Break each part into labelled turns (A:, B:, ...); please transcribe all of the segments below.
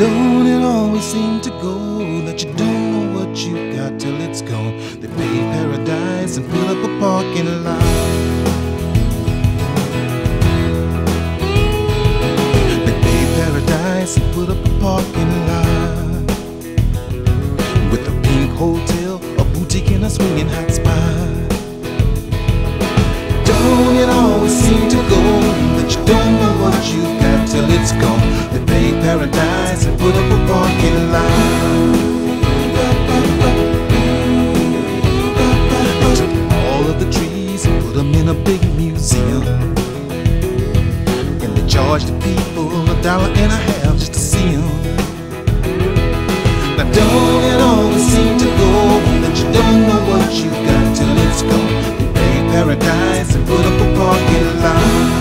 A: Don't it always seem to go that you don't know what you got till it's gone? They paved paradise and put up a parking lot. They paved paradise and put up a parking lot with a pink hotel, a boutique, and a swinging hot spot. Don't it always seem to go that you don't know what you got till it's gone? They paved paradise and put up a parking lot. They took all of the trees and put them in a big museum, and they charged the people $1.50 just to see them. Now don't it always seem to go that you don't know what you got till it's gone? They paved paradise and put up a parking lot.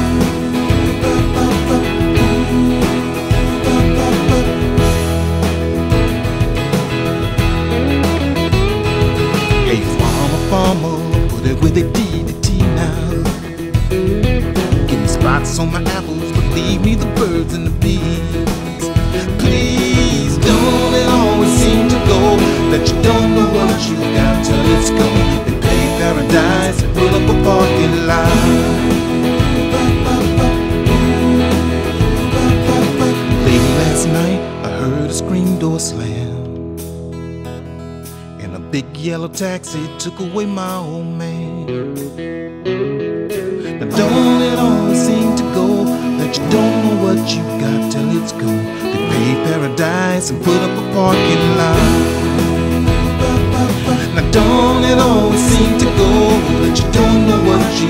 A: Farmer, put it where they DDT now. Getting spots on my apples, but leave me the birds and the bees. Please, don't it always seem to go that you don't know what you got till it's gone? They paved paradise and put up a parking lot. Late last night, I heard a screen door slam. Big yellow taxi took away my old man. Now don't it always seem to go that you don't know what you got till it's gone? They paved paradise and put up a parking lot. Now don't it always seem to go that you don't know what you